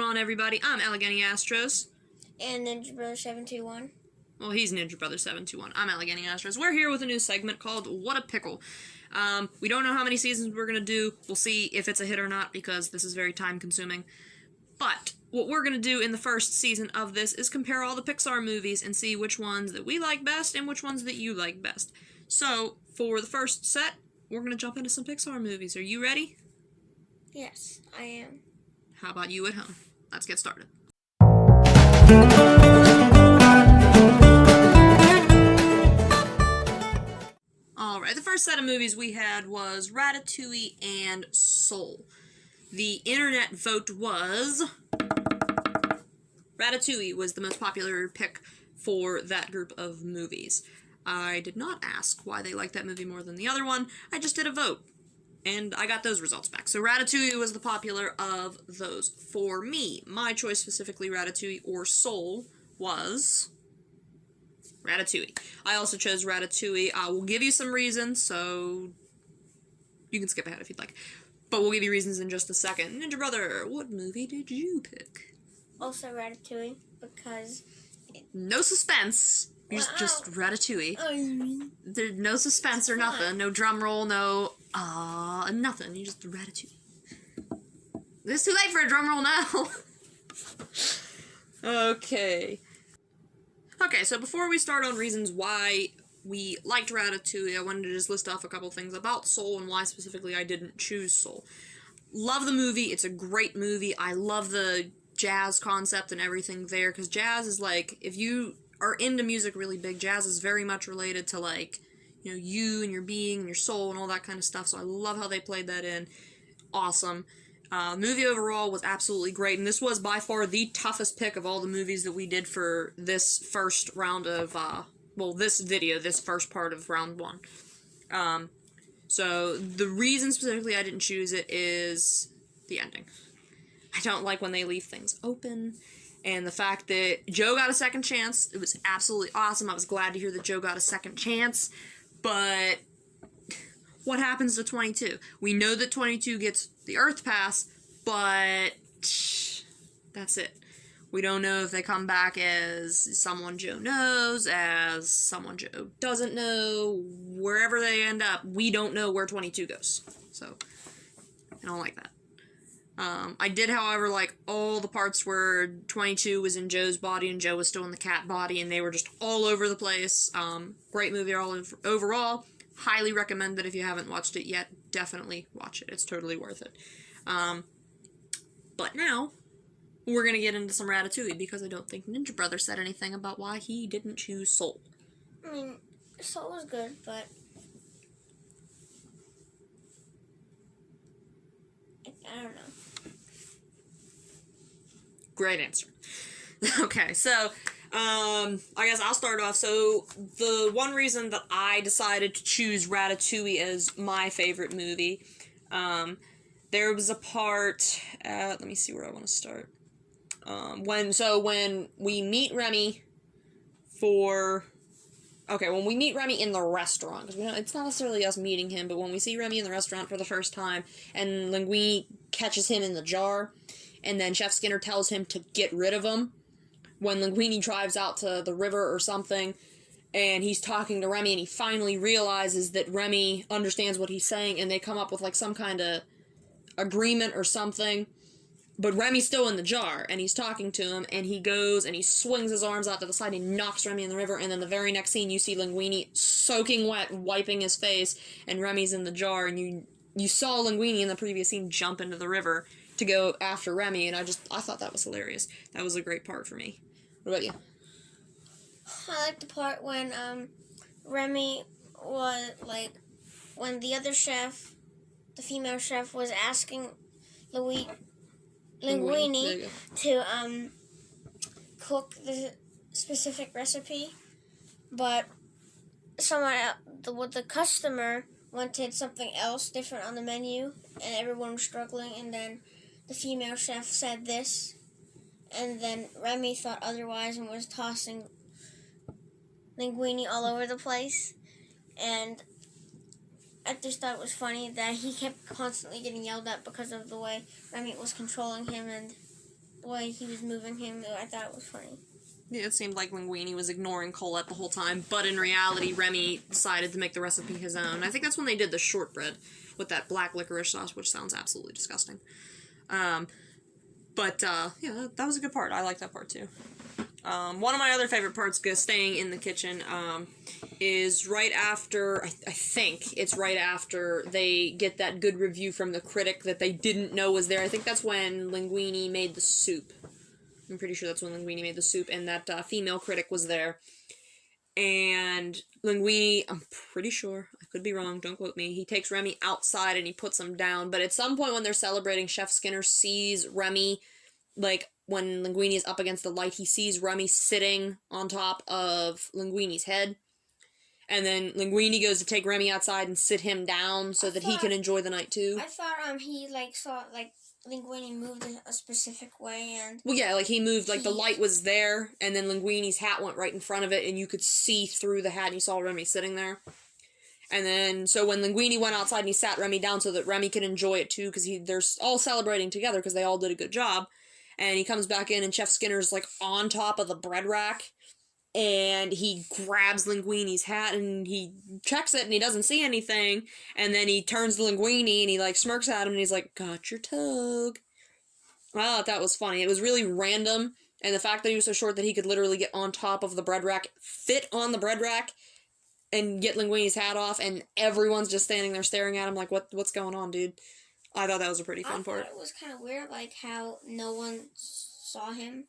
going on, everybody? I'm Allegheny Astros. And Ninja Brother 721. Well, he's Ninja Brother 721. I'm Allegheny Astros. We're here with a new segment called What a Pickle. We don't know how many seasons we're going to do. We'll see if it's a hit or not, because this is very time-consuming. But what we're going to do in the first season of this is compare all the Pixar movies and see which ones that we like best and which ones that you like best. So, for the first set, we're going to jump into some Pixar movies. Are you ready? Yes, I am. How about you at home? Let's get started. Alright, the first set of movies we had was Ratatouille and Soul. The internet vote was... Ratatouille was the most popular pick for that group of movies. I did not ask why they liked that movie more than the other one. I just did a vote. And I got those results back. So Ratatouille was the popular of those. For me, my choice, specifically Ratatouille or Soul, was Ratatouille. I also chose Ratatouille. I will give you some reasons, so you can skip ahead if you'd like. But we'll give you reasons in just a second. Ninja Brother, what movie did you pick? Also Ratatouille, because... No suspense. Just Ratatouille. There's no suspense or nothing. No drum roll, no... nothing. You just Ratatouille. It's too late for a drum roll now. Okay, so before we start on reasons why we liked Ratatouille, I wanted to just list off a couple things about Soul and why specifically I didn't choose Soul. Love the movie. It's a great movie. I love the jazz concept and everything there, because jazz is like, if you are into music really big, jazz is very much related to, like, you know, you and your being and your soul and all that kind of stuff, so I love how they played that in. Awesome. Movie overall was absolutely great, and this was by far the toughest pick of all the movies that we did for this first round of, this video, this first part of round one. So the reason specifically I didn't choose it is the ending. I don't like when they leave things open, and the fact that Joe got a second chance, it was absolutely awesome. I was glad to hear that Joe got a second chance, but what happens to 22? We know that 22 gets the Earth Pass, but that's it. We don't know if they come back as someone Joe knows, as someone Joe doesn't know. Wherever they end up, we don't know where 22 goes. So, I don't like that. I did, however, like all the parts where 22 was in Joe's body and Joe was still in the cat body, and they were just all over the place. Great movie overall. Highly recommend that if you haven't watched it yet. Definitely watch it. It's totally worth it. But now, we're going to get into some Ratatouille, because I don't think Ninja Brother said anything about why he didn't choose Soul. I mean, Soul was good, but... I don't know. Great answer. Okay, so, I guess I'll start off. So, the one reason that I decided to choose Ratatouille as my favorite movie, there was a part, let me see where I want to start. When we meet Remy when we meet Remy in the restaurant, because it's not necessarily us meeting him, but when we see Remy in the restaurant for the first time, and Linguini catches him in the jar, and then Chef Skinner tells him to get rid of him, when Linguini drives out to the river or something, and he's talking to Remy, and he finally realizes that Remy understands what he's saying, and they come up with, like, some kind of agreement or something, but Remy's still in the jar, and he's talking to him, and he goes, and he swings his arms out to the side, and he knocks Remy in the river, and then the very next scene, you see Linguini soaking wet, wiping his face, and Remy's in the jar, and you saw Linguini in the previous scene jump into the river to go after Remy, and I thought that was hilarious. That was a great part for me. What about you? I like the part when, Remy was, like, when the other chef, the female chef, was asking Linguini to, cook the specific recipe, but the customer wanted something else different on the menu, and everyone was struggling, and then the female chef said this, and then Remy thought otherwise and was tossing Linguini all over the place, and I just thought it was funny that he kept constantly getting yelled at because of the way Remy was controlling him, and way he was moving him. I thought it was funny. Yeah, it seemed like Linguini was ignoring Colette the whole time, but in reality, Remy decided to make the recipe his own. I think that's when they did the shortbread with that black licorice sauce, which sounds absolutely disgusting. Yeah, that was a good part. I like that part, too. One of my other favorite parts, staying in the kitchen, is right after, I think it's right after they get that good review from the critic that they didn't know was there. I think that's when Linguini made the soup. I'm pretty sure that's when Linguini made the soup, and that female critic was there. And Linguini, I'm pretty sure, I could be wrong, don't quote me, he takes Remy outside and he puts him down, but at some point when they're celebrating, Chef Skinner sees Remy, like, when Linguini is up against the light, he sees Remy sitting on top of Linguini's head. And then Linguini goes to take Remy outside and sit him down so that he can enjoy the night, too. I thought, he, saw, Linguini moved a specific way, and... Well, yeah, he moved, the light was there, and then Linguini's hat went right in front of it, and you could see through the hat, and you saw Remy sitting there. And then, so when Linguini went outside and he sat Remy down so that Remy could enjoy it, too, because they're all celebrating together, because they all did a good job, and he comes back in, and Chef Skinner's, on top of the bread rack, and he grabs Linguini's hat, and he checks it, and he doesn't see anything, and then he turns to Linguini, and he, smirks at him, and he's like, got your togue. I thought that was funny. It was really random, and the fact that he was so short that he could literally get on top of the bread rack, fit on the bread rack, and get Linguini's hat off, and everyone's just standing there staring at him like, what's going on, dude? I thought that was a pretty fun part. It was kind of weird, how no one saw him.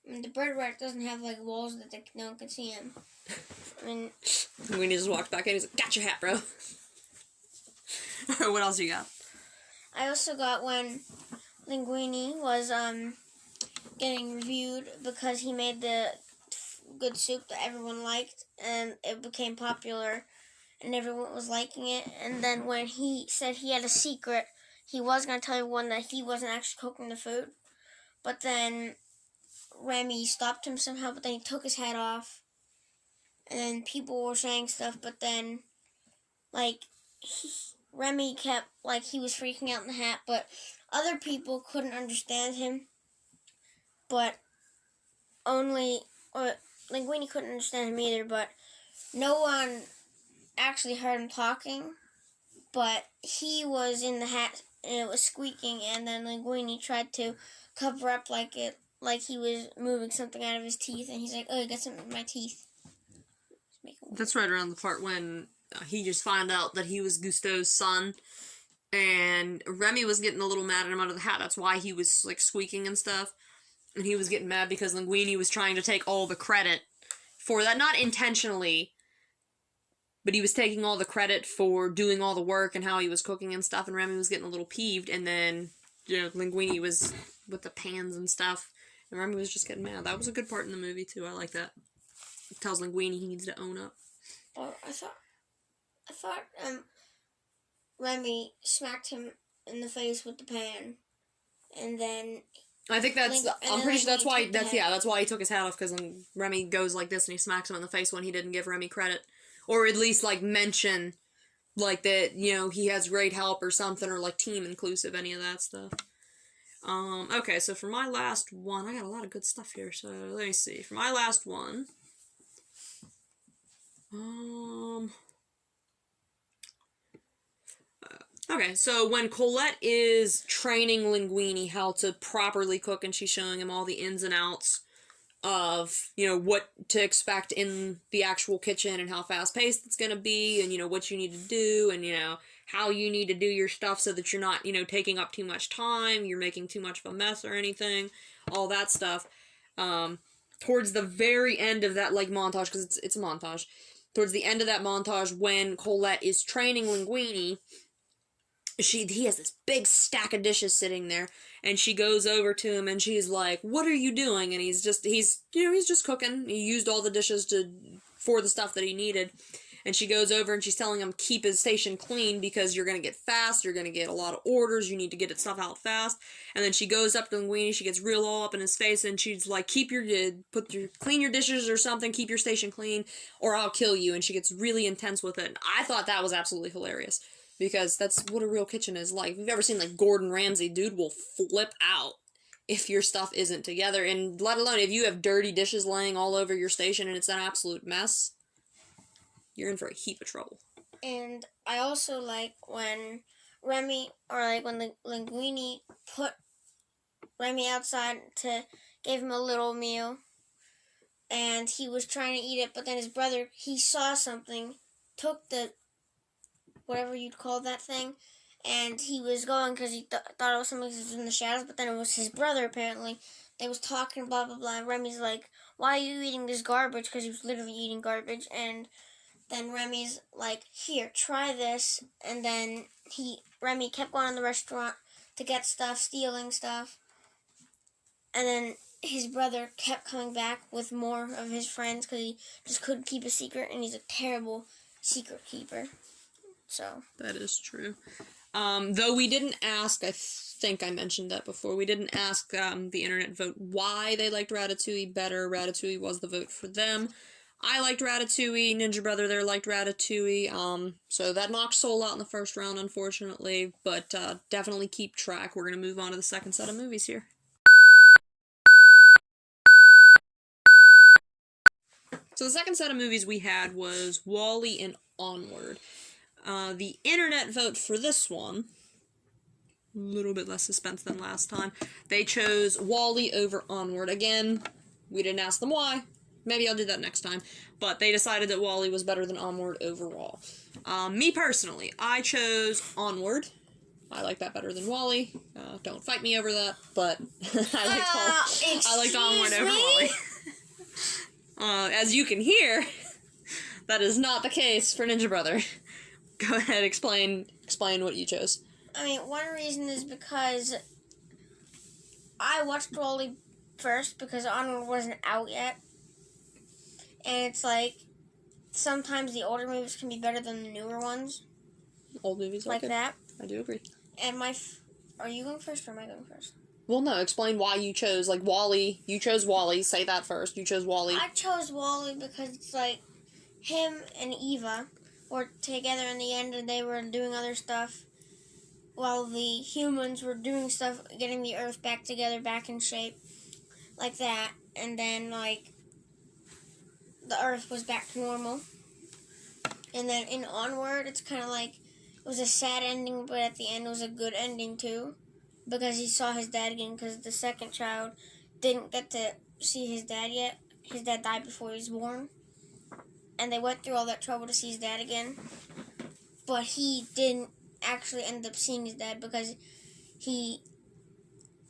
I mean, the bread rack doesn't have, walls that no one can see him. I mean... Linguini just walked back in, he's like, got your hat, bro. What else you got? I also got when Linguini was, getting reviewed because he made the good soup that everyone liked, and it became popular, and everyone was liking it, and then when he said he had a secret, he was going to tell everyone that he wasn't actually cooking the food, but then Remy stopped him somehow, but then he took his hat off, and then people were saying stuff, but then, Remy kept, he was freaking out in the hat, but other people couldn't understand him, but Linguini couldn't understand him either, but no one actually heard him talking, but he was in the hat, and it was squeaking, and then Linguini tried to cover up like he was moving something out of his teeth, and he's like, oh, I got something in my teeth. That's right around the part when he just found out that he was Gusteau's son, and Remy was getting a little mad at him under the hat. That's why he was, squeaking and stuff, and he was getting mad because Linguini was trying to take all the credit for that, not intentionally, but he was taking all the credit for doing all the work and how he was cooking and stuff, and Remy was getting a little peeved, and then, Linguini was with the pans and stuff, and Remy was just getting mad. That was a good part in the movie, too. I like that. It tells Linguini he needs to own up. Well, I thought Remy smacked him in the face with the pan, and then... I'm pretty sure that's why he took his hat off, because Remy goes like this and he smacks him in the face when he didn't give Remy credit. Or at least, mention, that, he has great help or something, or, team inclusive, any of that stuff. Okay, so for my last one, I got a lot of good stuff here, so let me see. For my last one, okay, so when Colette is training Linguini how to properly cook, and she's showing him all the ins and outs of, what to expect in the actual kitchen, and how fast-paced it's gonna be, and, what you need to do, and, how you need to do your stuff so that you're not, taking up too much time, you're making too much of a mess or anything, all that stuff. Towards the very end of that, montage, because it's a montage, towards the end of that montage, when Colette is training Linguini, he has this big stack of dishes sitting there, and she goes over to him, and she's like, what are you doing? And he's just cooking. He used all the dishes for the stuff that he needed. And she goes over and she's telling him, keep his station clean, because you're going to get fast, you're going to get a lot of orders, you need to get it stuff out fast. And then she goes up to Linguini, she gets real all up in his face, and she's like, clean your dishes or something, keep your station clean, or I'll kill you. And she gets really intense with it. And I thought that was absolutely hilarious, because that's what a real kitchen is like. If you've ever seen, Gordon Ramsay, dude will flip out. if your stuff isn't together, and let alone if you have dirty dishes laying all over your station and it's an absolute mess, you're in for a heap of trouble. And I also like when Remy, or like when the Linguini put Remy outside to give him a little meal, and he was trying to eat it, but then his brother, he saw something, took the, whatever you'd call that thing, and he was going because he thought it was something that was in the shadows, but then it was his brother, apparently. They was talking, blah, blah, blah, and Remy's like, why are you eating this garbage? Because he was literally eating garbage, and then Remy's like, here, try this, and then Remy kept going in the restaurant to get stuff, stealing stuff, and then his brother kept coming back with more of his friends because he just couldn't keep a secret, and he's a terrible secret keeper. So that is true. Though we didn't ask, I think I mentioned that before, we didn't ask the internet vote why they liked Ratatouille better. Ratatouille was the vote for them. I liked Ratatouille. Ninja Brother there liked Ratatouille. So that knocked Soul out in the first round, unfortunately. But definitely keep track. We're going to move on to the second set of movies here. So the second set of movies we had was WALL-E and Onward. The internet vote for this one, a little bit less suspense than last time. They chose WALL-E over Onward. Again, we didn't ask them why. Maybe I'll do that next time. But they decided that WALL-E was better than Onward overall. Me personally, I chose Onward. I like that better than WALL-E. Don't fight me over that, but I liked Onward over WALL-E. As you can hear, that is not the case for Ninja Brother. Go ahead, explain what you chose. I mean, one reason is because I watched WALL-E first because Onward wasn't out yet. And it's like, sometimes the older movies can be better than the newer ones. Old movies like that. I do agree. And are you going first or am I going first? Well, no, explain why you chose, like, WALL-E. You chose WALL-E. Say that first. You chose WALL-E. I chose WALL-E because it's like, him and Eva were together in the end and they were doing other stuff while the humans were doing stuff, getting the Earth back together, back in shape, like that. And then, like, the Earth was back to normal. And then in Onward, it's kind of like, it was a sad ending, but at the end it was a good ending too. Because he saw his dad again, because the second child didn't get to see his dad yet. His dad died before he was born. And they went through all that trouble to see his dad again. But he didn't actually end up seeing his dad because I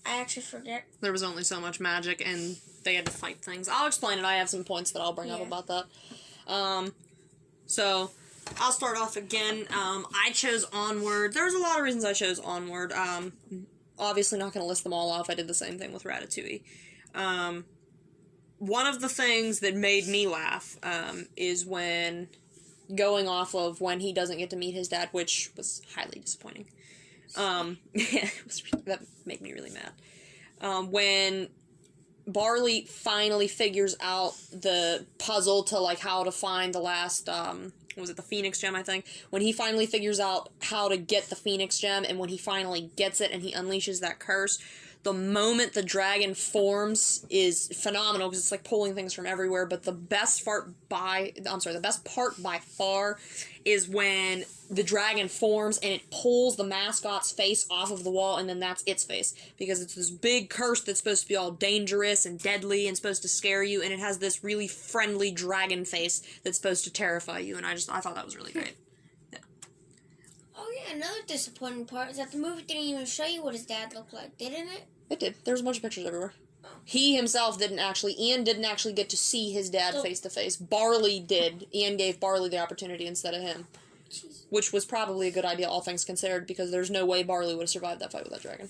actually forget. There was only so much magic and they had to fight things. I'll explain it. I have some points that I'll bring up about that. So, I'll start off again. I chose Onward. There's a lot of reasons I chose Onward. Obviously not going to list them all off. I did the same thing with Ratatouille. One of the things that made me laugh is when, going off of when he doesn't get to meet his dad, which was highly disappointing. That made me really mad. When Barley finally figures out the puzzle to, like, how to find the last, was it the Phoenix Gem, I think? When he finally figures out how to get the Phoenix Gem, and when he finally gets it and he unleashes that curse, the moment the dragon forms is phenomenal, because it's, like, pulling things from everywhere, but the best part by far is when the dragon forms and it pulls the mascot's face off of the wall, and then that's its face, because it's this big curse that's supposed to be all dangerous and deadly and supposed to scare you, and it has this really friendly dragon face that's supposed to terrify you, and I thought that was really great. Yeah. Oh yeah, another disappointing part is that the movie didn't even show you what his dad looked like, didn't it? It did. There was a bunch of pictures everywhere. He himself Ian didn't actually get to see his dad face to face. Barley did. Ian gave Barley the opportunity instead of him. Jeez. Which was probably a good idea, all things considered, because there's no way Barley would have survived that fight with that dragon.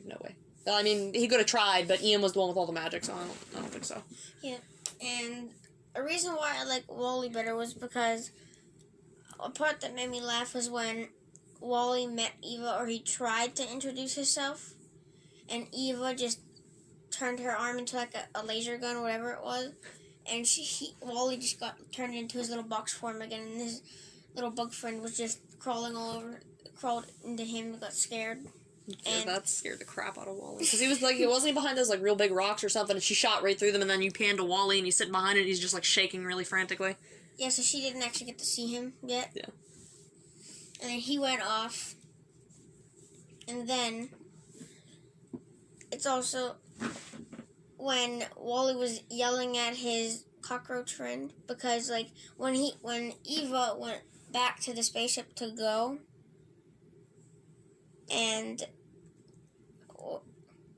No way. I mean, he could have tried, but Ian was the one with all the magic, so I don't think so. Yeah, and a reason why I like WALL-E better was because a part that made me laugh was when WALL-E met Eva, or he tried to introduce himself, and Eva just turned her arm into like a laser gun or whatever it was, and WALL-E just got turned into his little box form again, and his little bug friend was just crawled into him and got scared. Yeah, that scared the crap out of Wally. Because he was like, wasn't he behind those like real big rocks or something, and she shot right through them, and then you pan to Wally, and he's sitting behind it, and he's just like shaking really frantically. Yeah, so she didn't actually get to see him yet. Yeah. And then he went off. And then it's also when Wally was yelling at his cockroach friend because like when Eva went back to the spaceship to go, and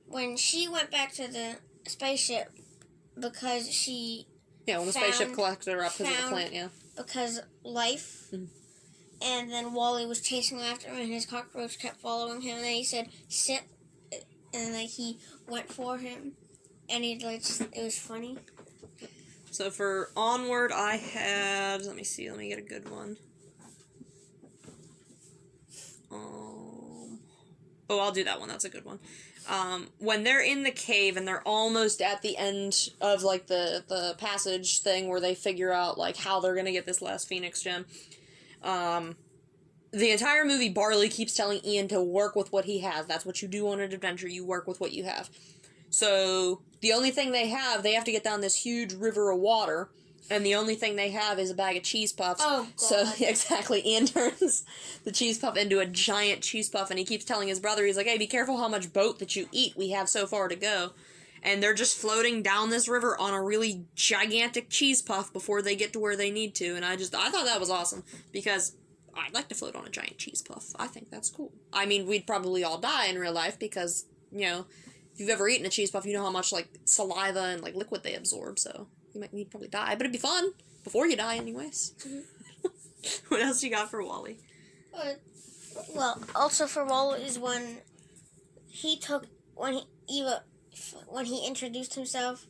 when she went back to the spaceship because she when the spaceship collected her up because of the plant, because life. Mm-hmm. And then Wally was chasing after him, and his cockroach kept following him. And then he said, "Sit," and like he went for him, and he like it was funny. So for Onward, I had, let me get a good one. I'll do that one. That's a good one. When they're in the cave and they're almost at the end of like the passage thing where they figure out like how they're gonna get this last Phoenix gem. The entire movie, Barley keeps telling Ian to work with what he has. That's what you do on an adventure. You work with what you have. So, the only thing they have to get down this huge river of water, and the only thing they have is a bag of cheese puffs. Oh, God. So, exactly, Ian turns the cheese puff into a giant cheese puff, and he keeps telling his brother, he's like, hey, be careful how much boat that you eat. We have so far to go. And they're just floating down this river on a really gigantic cheese puff before they get to where they need to. And I thought that was awesome, because I'd like to float on a giant cheese puff. I think that's cool. I mean, we'd probably all die in real life because, if you've ever eaten a cheese puff, you know how much, like, saliva and, like, liquid they absorb, so you'd probably die. But it'd be fun, before you die anyways. Mm-hmm. What else you got for Wally? Well, also for Wally is when he introduced himself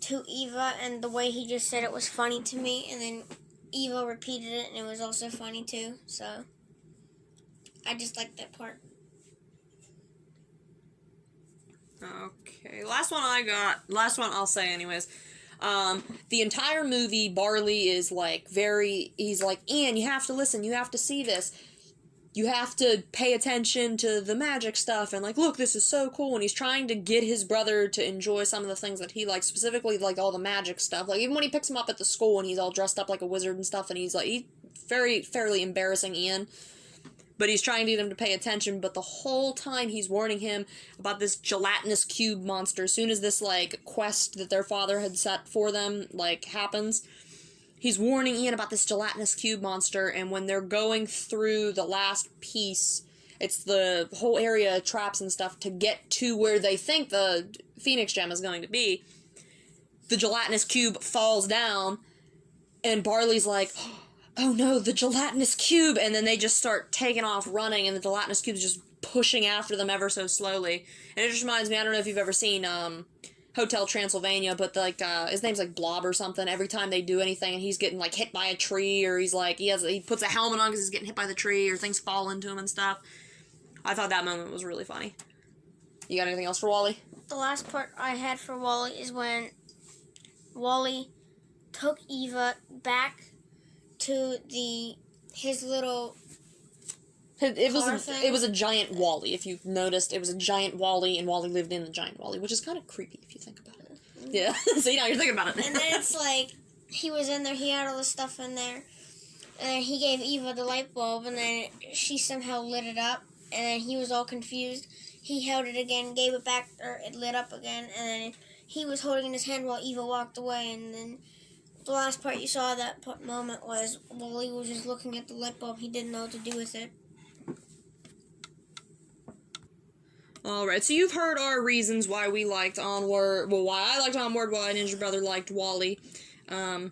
to Eva, and the way he just said it was funny to me, and then Eva repeated it, and it was also funny too, so I just liked that part. Okay, last one I'll say anyways. The entire movie, Barley is like he's like, Ian, you have to listen, you have to see this. You have to pay attention to the magic stuff, and like, look, this is so cool, and he's trying to get his brother to enjoy some of the things that he likes, specifically, like, all the magic stuff. Like, even when he picks him up at the school, and he's all dressed up like a wizard and stuff, and he's fairly embarrassing Ian, but he's trying to get him to pay attention, but the whole time he's warning him about this gelatinous cube monster. As soon as this, like, quest that their father had set for them, like, happens, he's warning Ian about this gelatinous cube monster, and when they're going through the last piece, it's the whole area of traps and stuff to get to where they think the Phoenix gem is going to be. The gelatinous cube falls down, and Barley's like, oh no, the gelatinous cube, and then they just start taking off running, and the gelatinous cube's just pushing after them ever so slowly. And it just reminds me, I don't know if you've ever seen, Hotel Transylvania, but like his name's like Blob or something. Every time they do anything and he's getting like hit by a tree, or he's like he puts a helmet on because he's getting hit by the tree, or things fall into him and stuff. I thought that moment was really funny. You got anything else for Wally? The last part I had for Wally is when Wally took Eva back to his little It was a giant Wally. If you've noticed, it was a giant Wally, and Wally lived in the giant Wally, which is kind of creepy if you think about it. Yeah, so you're thinking about it. And then it's like, he was in there, he had all the stuff in there, and then he gave Eva the light bulb, and then she somehow lit it up, and then he was all confused. He held it again, gave it back, or it lit up again, and then he was holding it in his hand while Eva walked away, and then the last part you saw of that moment was Wally was just looking at the light bulb. He didn't know what to do with it. Alright, so you've heard our reasons why we liked Onward, why I liked Onward, why Ninja Brother liked Wally. I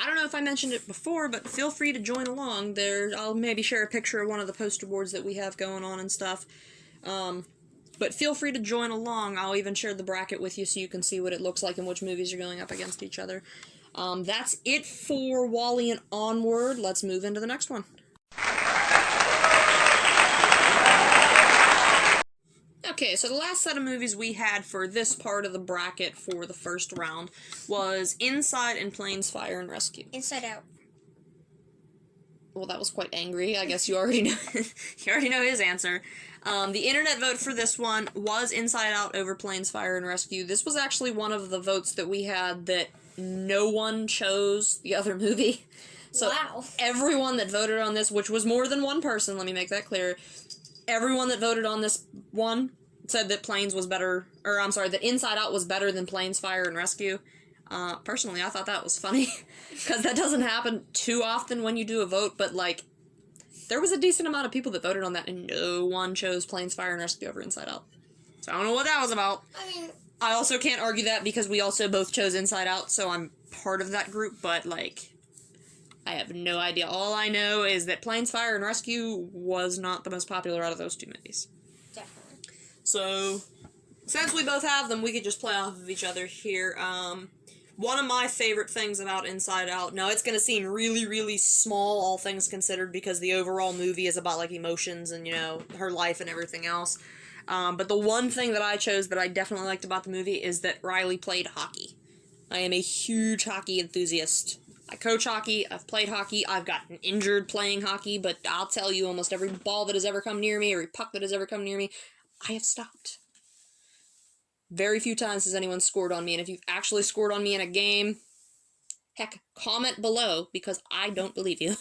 don't know if I mentioned it before, but feel free to join along. I'll maybe share a picture of one of the poster boards that we have going on and stuff. But feel free to join along. I'll even share the bracket with you so you can see what it looks like and which movies are going up against each other. That's it for Wally and Onward. Let's move into the next one. Okay, so the last set of movies we had for this part of the bracket for the first round was Inside and Planes, Fire and Rescue. Inside Out. Well, that was quite angry. I guess you already know. You already know his answer. The internet vote for this one was Inside Out over Planes, Fire, and Rescue. This was actually one of the votes that we had that no one chose the other movie. So wow. Everyone that voted on this, which was more than one person, let me make that clear, everyone that voted on this one said that that Inside Out was better than Planes, Fire, and Rescue. Personally, I thought that was funny, because that doesn't happen too often when you do a vote, but, like, there was a decent amount of people that voted on that, and no one chose Planes, Fire, and Rescue over Inside Out. So I don't know what that was about. I mean... I also can't argue that, because we also both chose Inside Out, so I'm part of that group, but, like, I have no idea. All I know is that Planes, Fire, and Rescue was not the most popular out of those two movies. Definitely. So, since we both have them, we could just play off of each other here. One of my favorite things about Inside Out, now it's going to seem really, really small, all things considered, because the overall movie is about, like, emotions and, you know, her life and everything else. But the one thing that I chose that I definitely liked about the movie is that Riley played hockey. I am a huge hockey enthusiast. I coach hockey, I've played hockey, I've gotten injured playing hockey, but I'll tell you, almost every ball that has ever come near me, every puck that has ever come near me, I have stopped. Very few times has anyone scored on me, and if you've actually scored on me in a game, heck, comment below, because I don't believe you.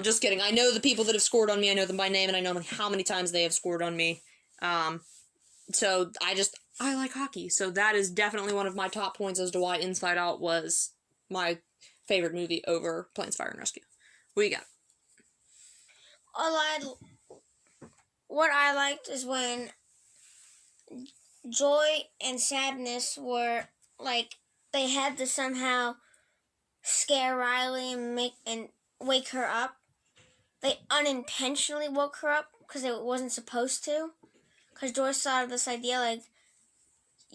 Just kidding. I know the people that have scored on me, I know them by name, and I know how many times they have scored on me. So I like hockey, so that is definitely one of my top points as to why Inside Out was my favorite movie over Planes, Fire, and Rescue. What you got? What I liked is when joy and sadness were, like, they had to somehow scare Riley and wake her up. They unintentionally woke her up because it wasn't supposed to. Because Joyce thought of this idea, like,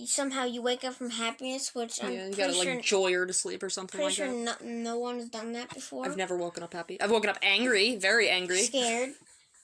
somehow you wake up from happiness, which I'm you gotta, like, joy her to sleep or something like that. Pretty sure no one has done that before. I've never woken up happy. I've woken up angry, very angry. Scared.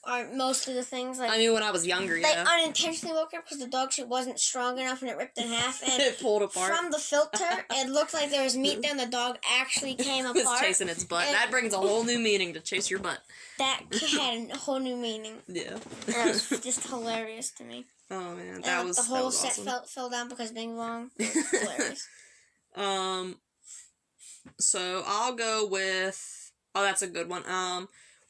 Or most of the things, like... I mean, when I was younger, they yeah. unintentionally woke up because the dog shit wasn't strong enough and it ripped in half. And it pulled apart. From the filter, it looked like there was meat there and the dog actually came apart. It was chasing its butt. And that brings a whole new meaning to chase your butt. That had a whole new meaning. Yeah. And that was just hilarious to me. Oh, man. The whole set awesome. fell down because Bing Bong. It was hilarious. So I'll go with... Oh, that's a good one.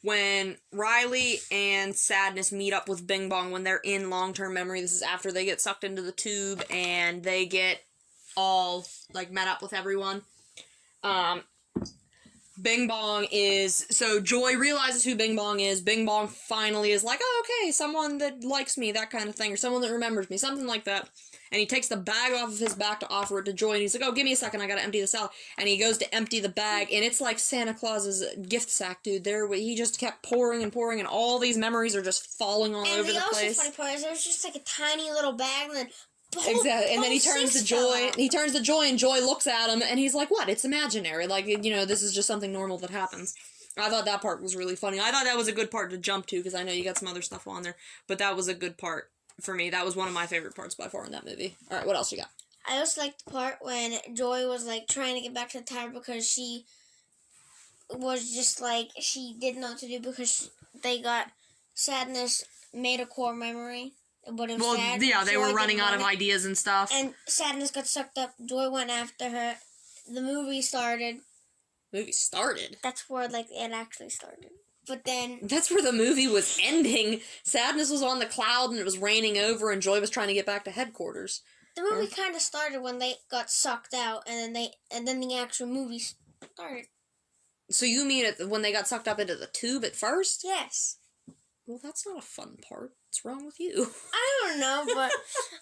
When Riley and Sadness meet up with Bing Bong when they're in long-term memory, this is after they get sucked into the tube and they get all, like, met up with everyone. Bing Bong is... So Joy realizes who Bing Bong is. Bing Bong finally is like, oh, okay, someone that likes me, that kind of thing, or someone that remembers me, something like that. And he takes the bag off of his back to offer it to Joy, and he's like, oh, give me a second, I gotta empty this out. And he goes to empty the bag, and it's like Santa Claus's gift sack, dude. He just kept pouring and pouring, and all these memories are just falling all over the place. And the also funny part is there's just like a tiny little bag, and then... Exactly, and then he turns to Joy, and Joy looks at him, and he's like, what? It's imaginary. Like, you know, this is just something normal that happens. I thought that part was really funny. I thought that was a good part to jump to, because I know you got some other stuff on there, but that was a good part for me. That was one of my favorite parts by far in that movie. Alright, what else you got? I also liked the part when Joy was, like, trying to get back to the tower because she was just, like, she didn't know what to do because they got Sadness made a core memory. But it was sad. Yeah, they were running out of ideas and stuff. And Sadness got sucked up. Joy went after her. The movie started. Movie started? That's where, like, it actually started. But then... That's where the movie was ending. Sadness was on the cloud and it was raining over and Joy was trying to get back to headquarters. The movie kind of started when they got sucked out and then the actual movie started. So you mean when they got sucked up into the tube at first? Yes. Well, that's not a fun part. What's wrong with you? I don't know, but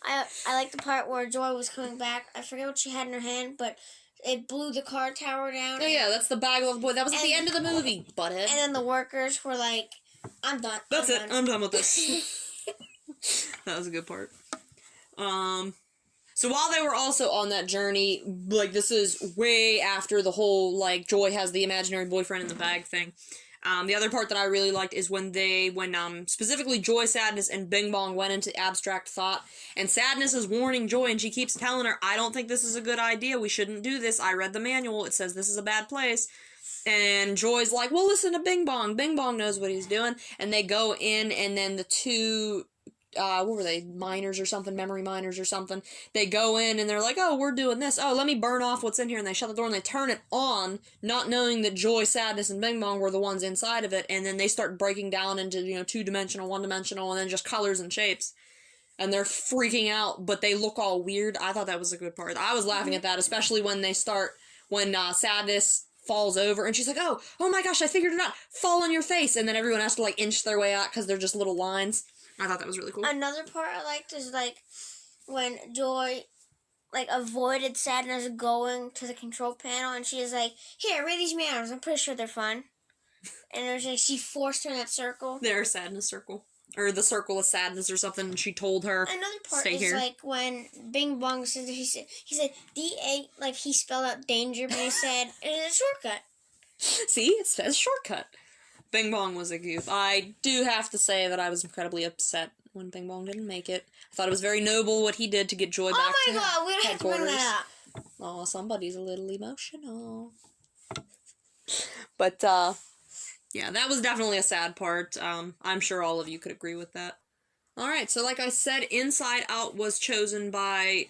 I like the part where Joy was coming back. I forget what she had in her hand, but it blew the car tower down. Oh, yeah, that's the bag of boy. That was at the end of the movie, butthead. And then the workers were like, I'm done. That's it. I'm done with this. That was a good part. So while they were also on that journey, like, this is way after the whole, like, Joy has the imaginary boyfriend in the bag thing. The other part that I really liked is when specifically Joy, Sadness, and Bing Bong went into abstract thought, and Sadness is warning Joy, and she keeps telling her, I don't think this is a good idea, we shouldn't do this, I read the manual, it says this is a bad place, And Joy's like, well, listen to Bing Bong. Bing Bong knows what he's doing. And they go in, and then the two, what were they, miners or something, memory miners or something, they go in, and they're like, oh, we're doing this. Oh, let me burn off what's in here. And they shut the door, and they turn it on, not knowing that Joy, Sadness, and Bing Bong were the ones inside of it. And then they start breaking down into, two-dimensional, one-dimensional, and then just colors and shapes. And they're freaking out, but they look all weird. I thought that was a good part. I was laughing at that, especially when Sadness falls over, and she's like, oh my gosh, I figured it out. Fall on your face. And then everyone has to, like, inch their way out because they're just little lines. I thought that was really cool. Another part I liked is, like, when Joy, like, avoided Sadness going to the control panel, and she was like, here, read these meows. I'm pretty sure they're fun. And it was like, she forced her in that circle. Their Sadness circle. Or the circle of sadness or something, and she told her, another part stay is here. Like when Bing Bong said, he said D-A, like he spelled out danger, but he said, it's a shortcut. See, it says shortcut. Bing Bong was a goof. I do have to say that I was incredibly upset when Bing Bong didn't make it. I thought it was very noble what he did to get Joy back to headquarters. Oh my god, we don't have to bring that up. Oh, somebody's a little emotional. But, yeah, that was definitely a sad part. I'm sure all of you could agree with that. Alright, so like I said, Inside Out was chosen by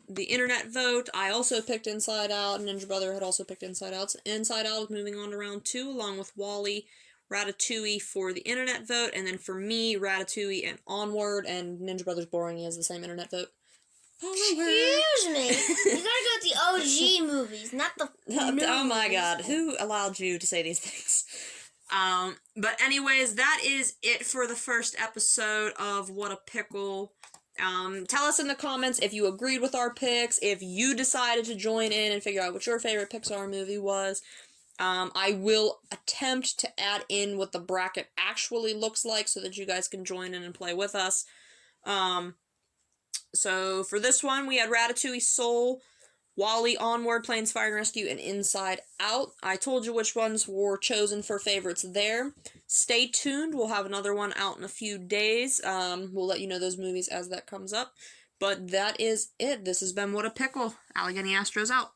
the internet vote. I also picked Inside Out, and Ninja Brother had also picked Inside Out. So Inside Out is moving on to round 2, along with Wall-E, Ratatouille for the internet vote, and then for me, Ratatouille and Onward, and Ninja Brother's Boring is the same internet vote. Excuse me. You gotta go with the OG movies, not the new Oh my movies. god, who allowed you to say these things? But anyways, that is it for the first episode of What a Pickle. Tell us in the comments if you agreed with our picks, if you decided to join in and figure out what your favorite Pixar movie was. I will attempt to add in what the bracket actually looks like so that you guys can join in and play with us. So for this one, we had Ratatouille, Soul, Wall-E, Onward, Planes, Fire and Rescue, and Inside Out. I told you which ones were chosen for favorites there. Stay tuned. We'll have another one out in a few days. We'll let you know those movies as that comes up. But that is it. This has been What a Pickle. Allegheny Astros out.